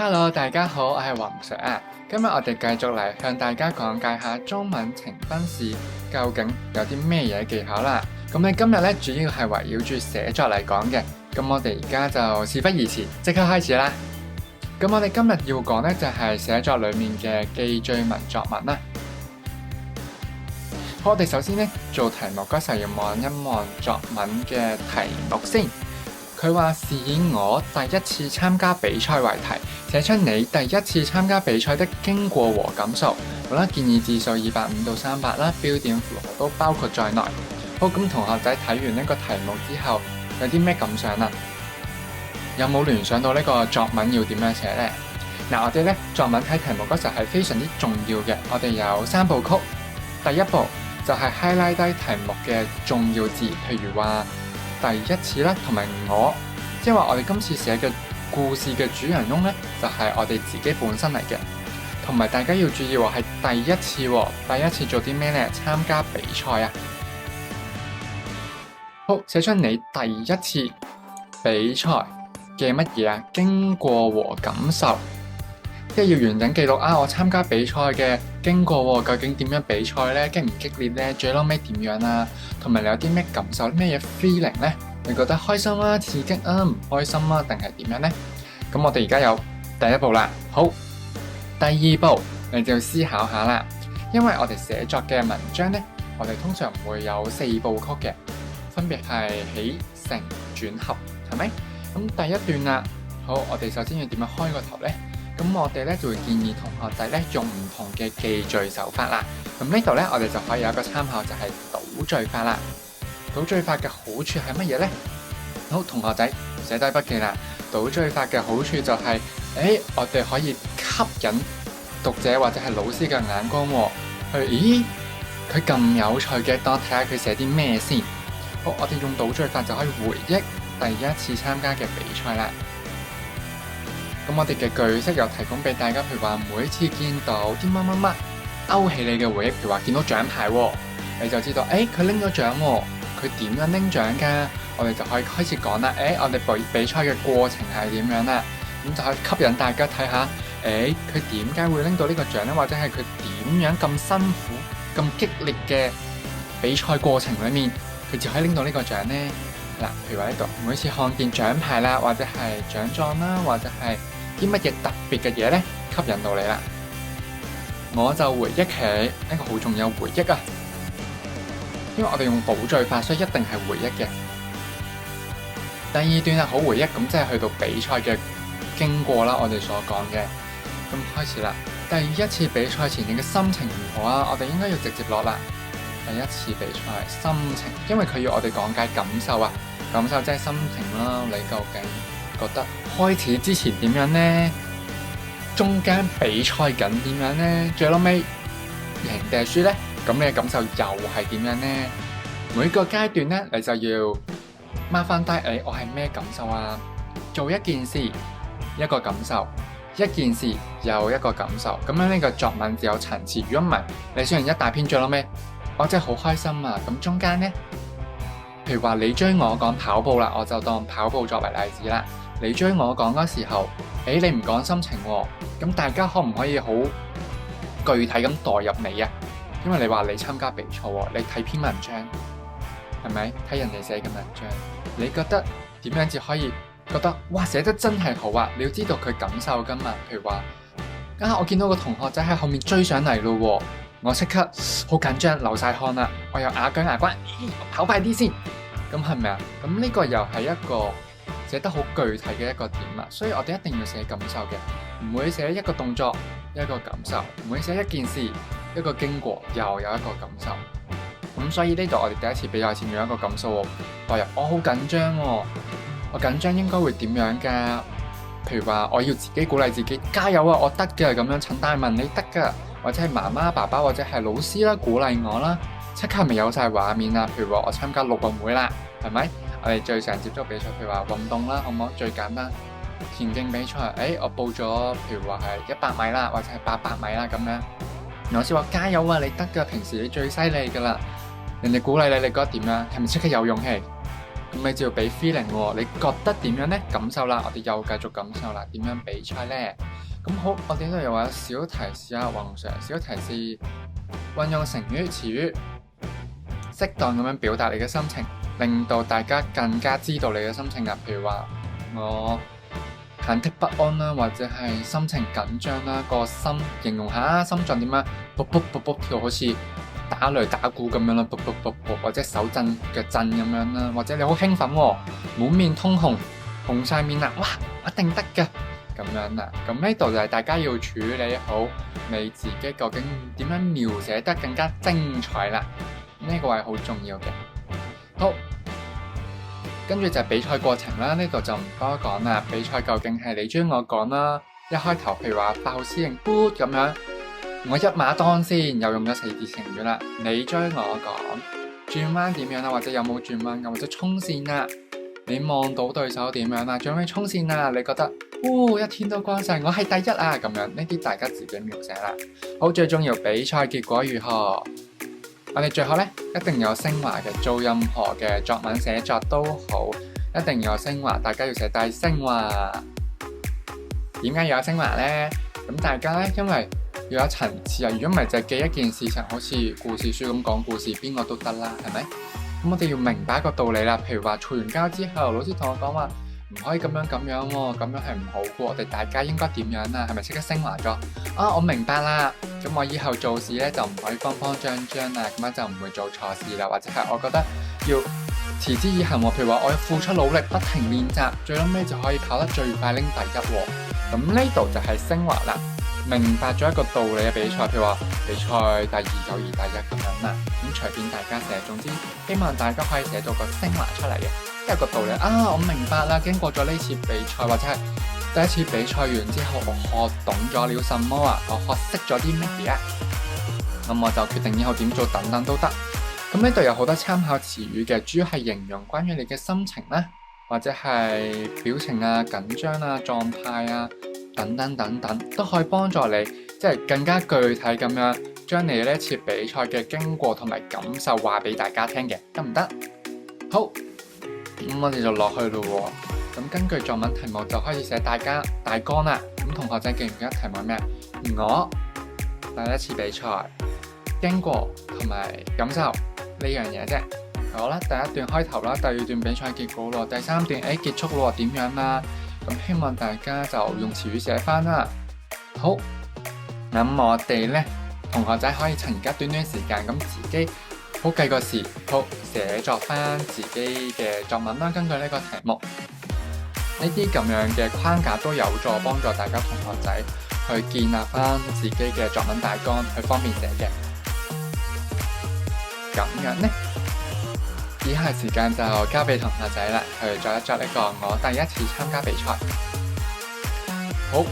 Hello， 大家好，我係黃 Sir 啊。今日我哋繼續嚟向大家講解下中文呈分試究竟有啲咩嘢技巧啦。咁你今日咧主要係圍繞住寫作嚟講嘅。咁我哋而家就事不宜遲，即刻開始啦。咁我哋今日要講咧就係寫作裡面嘅記敘文作文啦。好，我哋首先咧做題目嗰時候要望一望作文嘅題目先。佢話是以我第一次參加比賽為題，寫出你第一次參加比賽的經過和感受。好啦，建議字數250到300啦，標點符號都包括在內。好，咁同學仔睇完呢個題目之後，有啲咩感想啊？有冇聯想到呢個作文要點樣寫呢？嗱，我哋咧作文睇題目嗰時候係非常之重要嘅。我哋有3部曲，第一步就係 highlight 低題目嘅重要字，譬如話第一次啦，同埋我，即係話我哋今次寫嘅故事嘅主人翁咧，就係我哋自己本身嚟嘅。同埋大家要注意喎，係第一次喎，第一次做啲咩咧？參加比賽啊！好，寫出你第一次比賽嘅乜嘢啊？經過和感受，即係要完整記錄啊！我參加比賽嘅經過喎，究竟點樣比賽咧？激唔激烈咧？最撈尾點樣啊？同埋你有啲咩感受？咩嘢 feeling 咧？你覺得開心啊、刺激啊、唔開心啊，定係點樣咧？咁我哋而家有第一步啦。好，第二步你就要思考下啦。因為我哋寫作嘅文章咧，我哋通常會有4部曲嘅，分別係起承轉合，係咪？咁第一段啦，好，我哋首先要點樣開個頭咧？咁我哋咧就會建議同學仔咧用唔同嘅記敘手法啦。咁呢度咧，我哋就可以有一個參考，就係倒敘法啦。倒敘法嘅好處係乜嘢咧？好，同學仔寫低筆記啦。倒敘法嘅好處就係，我哋可以吸引讀者或者係老師嘅眼光喎。咦，佢咁有趣嘅，等我睇下佢寫啲咩先。好，我哋用倒敘法就可以回憶第一次參加嘅比賽啦。咁我哋嘅句式又提供俾大家，譬如話每次見到啲乜乜乜，勾起你嘅回憶，譬如話見到獎牌喎，你就知道，佢拎咗獎喎，佢點樣拎獎㗎？我哋就可以開始講啦，我哋比賽嘅過程係點樣啦？咁就可以吸引大家睇下，佢點解會拎到呢個獎咧？或者係佢點樣咁辛苦、咁激烈嘅比賽過程裡面，佢就可以拎到呢個獎咧？嗱，譬如話呢度，每次看見獎牌啦，或者係獎狀啦，或者係啲乜嘢特別嘅嘢咧，吸引到你啦。我就回憶起一個好重要回憶啊，因為我哋用倒敘法，所以一定係回憶嘅。第二段啊，好回憶，咁即係去到比賽嘅經過啦，我哋所講嘅。咁開始啦，第一次比賽前你嘅心情如何啊？我哋應該要直接落啦。第一次比賽心情，因為佢要我哋講解感受啊，感受即係心情啦。你究竟覺得開始之前點樣呢？中間比賽緊點樣呢？最後尾贏定係輸呢？咁你嘅感受又係點樣呢？每個階段呢，你就要mark翻低，我係咩感受啊？做一件事一個感受，一件事又一個感受，咁樣呢個作文就有層次。如果唔係，你寫完一大篇最後尾，我真係好開心啊！咁中間呢，譬如話你追我講跑步啦，我就當跑步作為例子啦。你追我講嗰時候，你唔講心情喎，咁大家可唔可以好具體咁代入你啊？因為你話你參加比賽喎，你睇篇文章係咪？睇人哋寫嘅文章，你覺得點樣至可以覺得哇寫得真係好啊？你要知道佢感受㗎嘛。譬如話我見到個同學仔喺後面追上嚟咯喎。我即刻好緊張，流晒汗啦！我又牙關，跑快啲先。咁係咪啊？咁呢個又係一個寫得好具體嘅一個點啊！所以我哋一定要寫感受嘅，唔會寫一個動作一個感受，唔會寫一件事一個經過又有一個感受。咁所以呢度我哋第一次比賽前有一個感受喎，代入我好緊張喎，我緊張應該會點樣㗎？譬如話我要自己鼓勵自己，加油啊！我得嘅咁樣，陳大文你得㗎。或者係媽媽、爸爸或者係老師啦，鼓勵我啦，即刻咪有晒畫面啦。譬如話我參加陸運會啦，係咪？我哋最常接觸比賽，譬如話運動啦，好唔好？最簡單田徑比賽，我報咗，譬如話係100米啦，或者係800米啦咁樣。老師話加油啊，你得㗎，平時你最犀利㗎啦。人哋鼓勵你，你覺得點啊？係咪即刻有勇氣？咁你就要俾 feeling 喎，你覺得點樣呢？感受啦，我哋又繼續感受啦，點樣比賽呢？咁好，我哋呢度又有小提示啊，黃 Sir，小提示，運用成語詞語，適當咁樣表達你嘅心情，令到大家更加知道你嘅心情啊。譬如話我忐忑不安啦，或者係心情緊張啦，個心形容下心臟點樣卜卜卜卜跳，好似打雷打鼓咁樣啦，卜卜卜卜，或者手震腳震咁樣啦，或者你好興奮喎，滿面通紅，紅晒面啦，哇，我一定得㗎咁樣啦。咁呢度就係大家要處理好你自己究竟點樣描寫得更加精彩啦，呢個係好重要嘅。好。跟住就係比賽過程啦，呢度就唔多講啦。比賽究竟係你追我趕啦，一開頭譬如話8號司令杯咁樣，我一馬當先，又用咗4字成語啦。你追我趕，轉彎點樣啦，或者有冇轉彎咁，或者衝線啦，你望到對手點樣啦，準備衝線啦，你覺得，一天都光晒，我係第一啊咁樣，呢啲大家自己描寫啦。好，最重要比賽結果如何？我哋最後咧一定有升華嘅，做任何嘅作文寫作都好，一定要有升華，大家要寫低升華。點解要有升華呢？咁大家咧，因為要有層次啊！如果唔係就係記一件事情，好似故事書咁講故事，邊個都得啦，係咪？咁我哋要明白一個道理啦。譬如話嘈完交之後，老師同我講話唔可以咁樣咁樣喎，咁樣係唔好嘅。我哋大家應該點樣啊？係咪即刻升華咗？我明白啦。咁我以後做事咧就唔可以慌慌張張啦，咁樣就唔會做錯事啦。或者係我覺得要持之以恆喎。譬如話我要付出努力，不停練習，最後尾就可以跑得最快拎第一喎。咁呢度就係升華啦。明白咗一個道理嘅比賽，譬如話比賽第2友誼第1咁樣啦。咁隨便大家寫，總之希望大家可以寫到個升華出嚟嘅，一個道理我明白啦。經過咗呢次比賽，或者係第一次比賽完之後，我學懂咗了什麼啊？我學識咗啲乜嘢？咁我就決定以後點做等等都得。咁呢度有好多參考詞語嘅，主要係形容關於你嘅心情啦，或者係表情啊、緊張啊、狀態啊等等等等，都可以幫助你即係更加具體咁樣將你呢次比賽嘅經過同埋感受話俾大家聽嘅，得唔得？好，咁我哋就落去咯喎。咁根據作文題目就開始寫大綱啦。咁同學仔記唔記得題目係咩？我第一次比賽經過同埋感受呢樣嘢啫。好啦，第一段開頭啦，第2段比賽結果咯，第3段結束咯，點樣啦？咁希望大家就用詞語寫翻啦。好，咁我哋呢，同學仔可以趁而家短短時間咁自己好計個時，好寫作翻自己嘅作文啦。根據呢個題目。呢啲咁樣嘅框架都有助幫助大家同學仔去建立翻自己嘅作文大綱，去方便寫嘅。咁樣呢，以下時間就交俾同學仔啦，去作一作呢個我第一次參加比賽。好，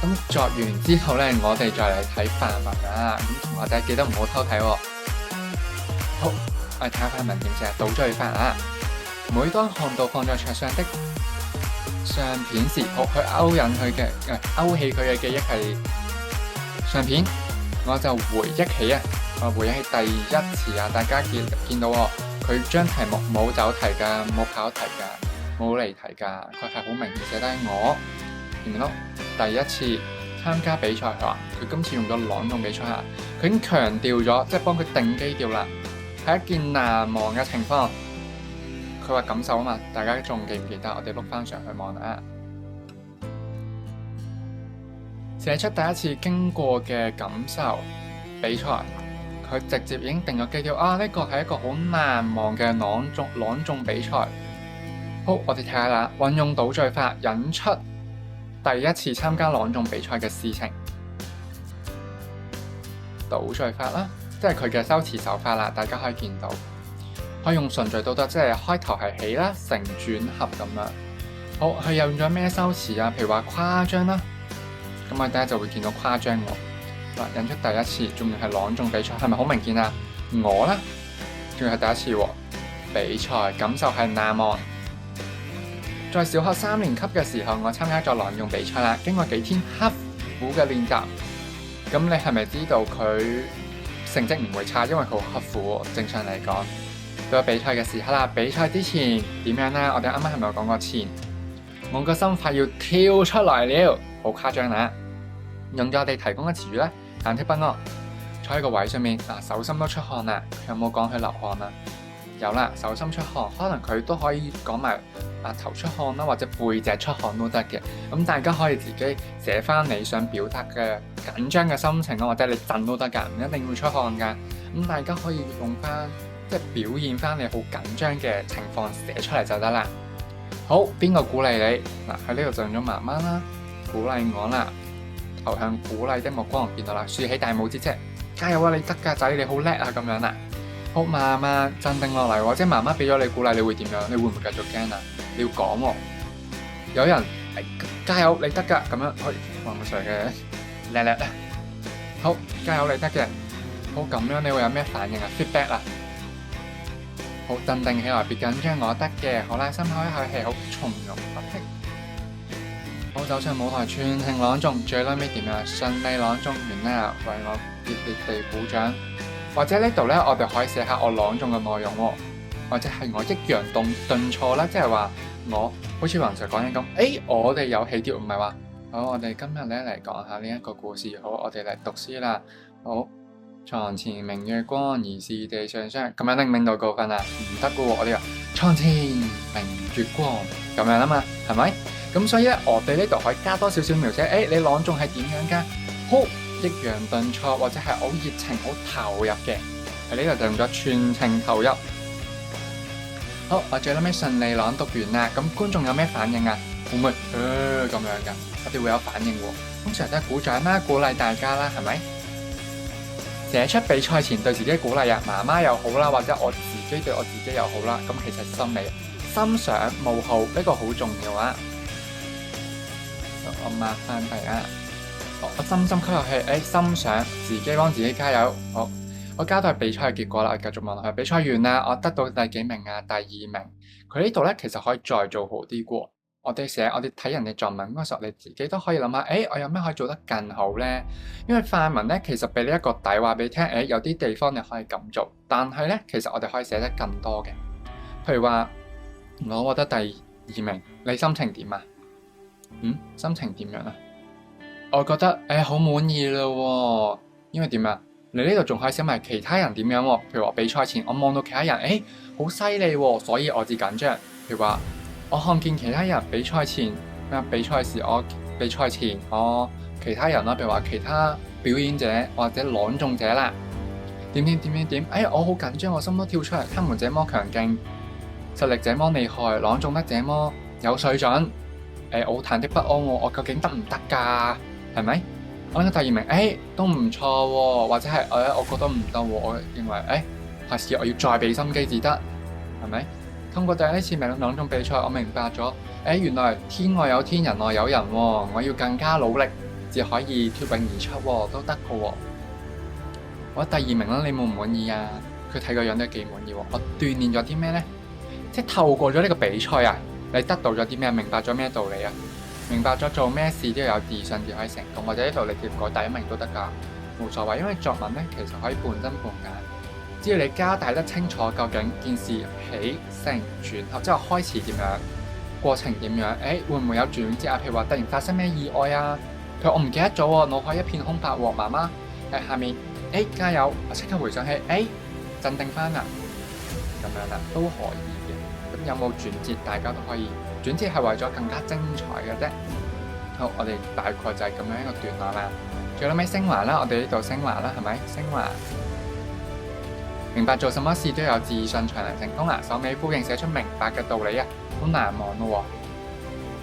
咁作完之後呢，我哋再嚟睇範文啊。咁同學仔記得唔好偷睇喎。好，我哋睇下範文點寫，倒敍法啊。每當看到放在桌上的相片時，去勾起佢嘅記憶係相片，我就回憶起回憶起第一次啊！大家見到佢將題目冇走題㗎，冇跑題㗎，冇離題㗎，佢係好明顯寫低我見到第一次參加比賽。佢話佢今次用咗朗誦比賽啊，佢已經強調咗，即係幫佢定基調啦，係一件難忘嘅情況。佢話感受啊嘛，大家仲記唔記得？我哋碌翻上去望下，寫出第一次經過嘅感受比賽，佢直接已經定咗基調啊！呢個係一個好難忘嘅朗誦比賽。好，我哋睇下啦，運用倒敍法引出第一次參加朗誦比賽嘅事情。倒敍法啦，即係佢嘅修辭手法啦，大家可以見到。可以用順序都得，即係開頭係起啦，承轉合咁樣。好，佢又用咗咩修辭啊？譬如話誇張啦，咁我哋大家就會見到誇張喎。引出第一次，仲要係朗誦比賽，係咪好明顯啊？我啦，仲要係第一次喎。比賽感受係難忘。在小學3年級嘅時候，我參加咗朗誦比賽啦。經過幾天刻苦嘅練習，咁你係咪知道佢成績唔會差？因為佢好刻苦喎。正常嚟講，到咗比賽嘅時刻啦，比賽之前點樣呢？我哋啱啱係咪有講過前？我個心快要跳出來了，好誇張啦！用咗我哋提供嘅詞語咧，忐忑不安，坐喺個位上面，手心都出汗啦。有冇講佢流汗啊？有啦，手心出汗，可能佢都可以講埋頭出汗啦，或者背脊出汗都得嘅。咁大家可以自己寫翻你想表達嘅緊張嘅心情咯，或者你震都得㗎，唔一定會出汗㗎。咁大家可以用翻即係表現翻你好緊張嘅情況寫出嚟就得啦。好，邊個鼓勵你？喺呢度就用咗媽媽啦，鼓勵我啦，投向鼓勵的目光，見到啦，豎起大拇指啫，加油啊！你得㗎仔，你好叻啊！咁樣啦。好，慢慢鎮定落嚟喎，即係媽媽俾咗你鼓勵，你會點樣？你會唔會繼續驚啊？你要講喎，有人加油，你得㗎咁樣，去黃木 Sir 嘅叻叻啊！好，加油，你得嘅。好，咁樣你會有咩反應啊 ？feedback 啦。好，鎮定起來，別緊張，我得嘅。好啦，深吸一口氣，好從容不迫。好，走上舞台，全程朗誦，最尾點樣？順利朗誦完啦，為我熱烈地鼓掌。或者呢度咧，我哋可以寫下我朗誦嘅內容喎，或者係我抑揚頓挫啦，即係話我好似黃 Sir 講緊咁，我哋有起調，唔係話好，我哋今日咧嚟講下呢一個故事，好，我哋嚟讀詩啦，好，床前明月光，疑是地上霜，咁樣拎唔拎到高分啊？唔得嘅喎，我哋話床前明月光咁樣啊嘛，係咪？咁所以咧，我哋呢度可以加多少少描寫，你朗誦係點樣㗎？好。抑揚頓挫或者係好熱情、好投入嘅，喺呢度就用咗全程投入。好，我最尾順利朗讀完啦，咁觀眾有咩反應啊？會唔會咁樣㗎？我哋會有反應喎。通常都係鼓掌啦，鼓勵大家啦，係咪？寫出比賽前對自己鼓勵啊，媽媽又好啦，或者我自己對我自己又好啦。咁其實心理心想冒號呢個好重要啊！我抹翻嚟啊！我深深吸入氣，心想自己幫自己加油。好，我交代比賽嘅結果啦，我繼續問佢比賽完啦，我得到第幾名啊？第2名。佢呢度咧其實可以再做好啲嘅。我哋睇人哋作文嗰時候，你自己都可以諗下，我有咩可以做得更好咧？因為範文咧其實俾你一個底話俾你聽，有啲地方你可以咁做，但係咧其實我哋可以寫得更多嘅。譬如話我獲得第2名，你心情點啊？心情點樣啊？我覺得好滿意啦喎，因為點啊？你呢度仲可以寫埋其他人點樣喎？譬如話比賽前我望到其他人，好犀利喎，所以我至緊張。譬如話我看見其他人比賽前比賽時我其他人啦，譬如話其他表演者或者朗誦者啦，點，我好緊張，我心都跳出嚟。他們這麼強勁，實力這麼厲害，朗誦得這麼有水準，我好忐忑不安喎，我究竟得唔得㗎？係咪？我拎到第2名，都唔錯喎，或者係我覺得唔得喎，我認為下次我要再俾心機至得，係咪？通過第一次朗誦比賽，我明白咗，原來天外有天，人外有人喎，我要更加努力，至可以脫穎而出喎，都得嘅喎。我第2名啦，你滿唔滿意啊？佢睇個樣都幾滿意喎。我鍛鍊咗啲咩呢？即係透過咗呢個比賽啊，你得到咗啲咩？明白咗咩道理啊？明白咗做咩事都要有自信至可以成功，或者呢度你直接改第1名都得㗎，冇所謂。因為作文咧其實可以半真半假，只要你交代得清楚，究竟件事起承轉合，即係開始點樣，過程點樣，會唔會有轉折啊？譬如話突然發生咩意外啊？譬如我唔記得咗喎，腦海一片空白喎，媽媽喺下面，加油！我即刻回想起，鎮定翻啦，咁樣啦都可以嘅。咁有冇轉折？大家都可以。轉折係為咗更加精彩嘅啫。好，我哋大概就係咁樣一個段落啦。最後尾升華啦，我哋呢度升華啦，係咪？升華。明白做什麼事都有自信才能成功啦。首尾呼應寫出明白嘅道理啊，好難忘咯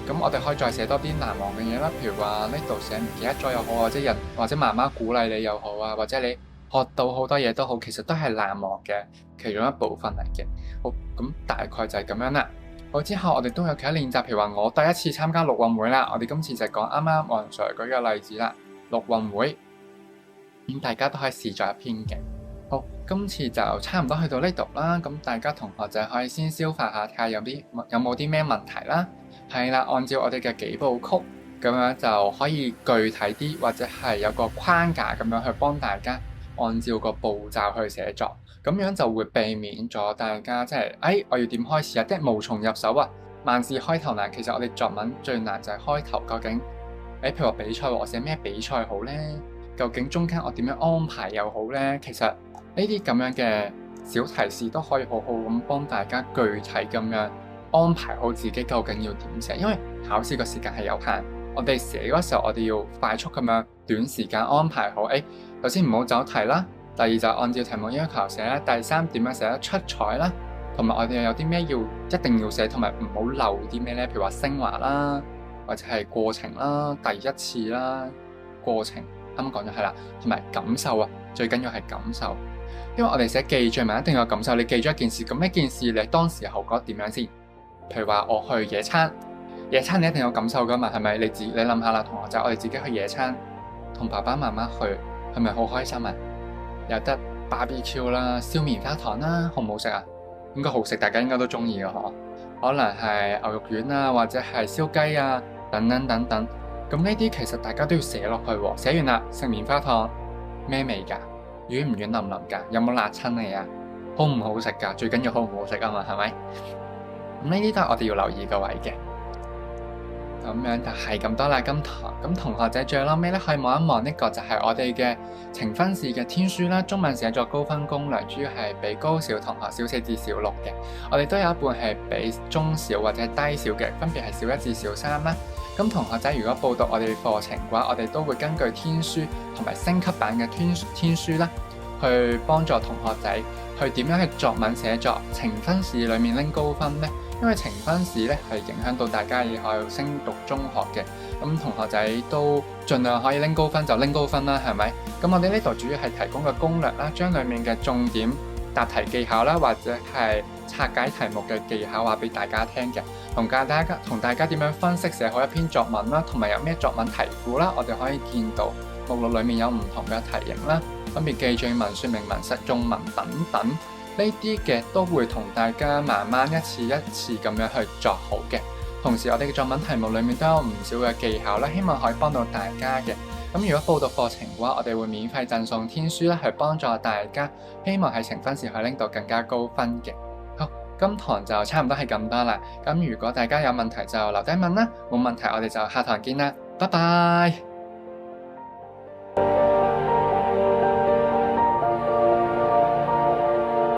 喎。咁我哋可以再寫多啲難忘嘅嘢啦，譬如話呢度寫唔記得咗又好，或者人或者媽媽鼓勵你又好啊，或者你學到好多嘢都好，其實都係難忘嘅其中一部分嚟嘅。好，咁大概就係咁樣啦。好，之後我哋都有其他練習，譬如話我第一次參加陸運會啦，我哋今次就講啱啱黃 Sir 舉嘅例子啦，陸運會，咁大家都可以試咗一篇嘅。好，今次就差唔多去到呢度啦，咁大家同學就可以先消化下，睇下有冇啲咩問題啦。係啦，按照我哋嘅幾部曲咁樣就可以具體啲，或者係有個框架咁樣去幫大家按照個步驟去寫作，咁樣就會避免咗大家即係我要點開始啊，即係無從入手啊，萬事開頭難。其實我哋作文最難就係開頭，究竟譬如話比賽，我寫咩比賽好呢？究竟中間我點樣安排又好呢？其實呢啲咁樣嘅小提示都可以好好咁幫大家具體咁樣安排好自己究竟要點寫，因為考試個時間係有限，我哋寫嗰時候我哋要快速咁樣短時間安排好。首先唔好走題啦，第二就按照題目要求寫啦，第三點樣寫得出彩啦，同埋我哋有啲咩要一定要寫，同埋唔好漏啲咩呢？譬如話升華啦，或者係過程啦、第一次啦、過程啱啱講咗係啦，同埋感受啊，最緊要係感受，因為我哋寫記敘文一定要有感受。你記咗一件事，咁呢件事你當時候覺得點樣先？譬如話我去野餐，野餐你一定有感受噶嘛，係咪？你諗下啦，同學仔，我哋自己去野餐，同爸爸媽媽去，係咪好開心啊？有得 BBQ 啦，燒棉花糖啦，好唔好食啊？應該好食，大家應該都中意嘅嗬。可能係牛肉丸啊，或者係燒雞啊，等等等等。咁呢啲其實大家都要寫落去喎。寫完啦，食棉花糖咩味㗎？軟唔軟腍腍㗎？有冇辣親你啊？好唔好食㗎？最緊要好唔好食啊嘛，係咪？咁呢啲都係我哋要留意嘅位嘅。咁樣就係咁多啦。咁同學仔最後尾咧，可以望一望呢個就係我哋嘅呈分試嘅天書啦，中文寫作高分攻略，主要係俾高小同學小四至小六嘅。我哋都有一半係俾中小或者低小嘅，分別係小一至小三啦。咁同學仔如果報讀我哋課程嘅話，我哋都會根據天書同埋升級版嘅天書啦，去幫助同學仔去點樣去作文寫作呈分試裏面拎高分呢？因為呈分試咧係影響到大家以後升讀中學嘅，咁同學仔都盡量可以拎高分就拎高分啦，係咪？咁我哋呢度主要係提供個攻略啦，將裡面嘅重點答題技巧啦，或者係拆解題目嘅技巧話俾大家聽嘅，同大家點樣分析寫好一篇作文啦，同埋有咩作文題庫啦，我哋可以見到目錄裡面有唔同嘅題型啦，分別記敘文、說明文、實用文等等。呢啲嘅都會同大家慢慢一次一次咁樣去作好嘅，同時我哋嘅作文題目裏面都有唔少嘅技巧啦，希望可以幫到大家嘅。咁如果報讀課程嘅話，我哋會免費贈送天書啦，去幫助大家，希望喺呈分試可以拎到更加高分嘅。好，今堂就差唔多係咁多啦。咁如果大家有問題就留低問啦，冇問題我哋就下堂見啦，拜拜。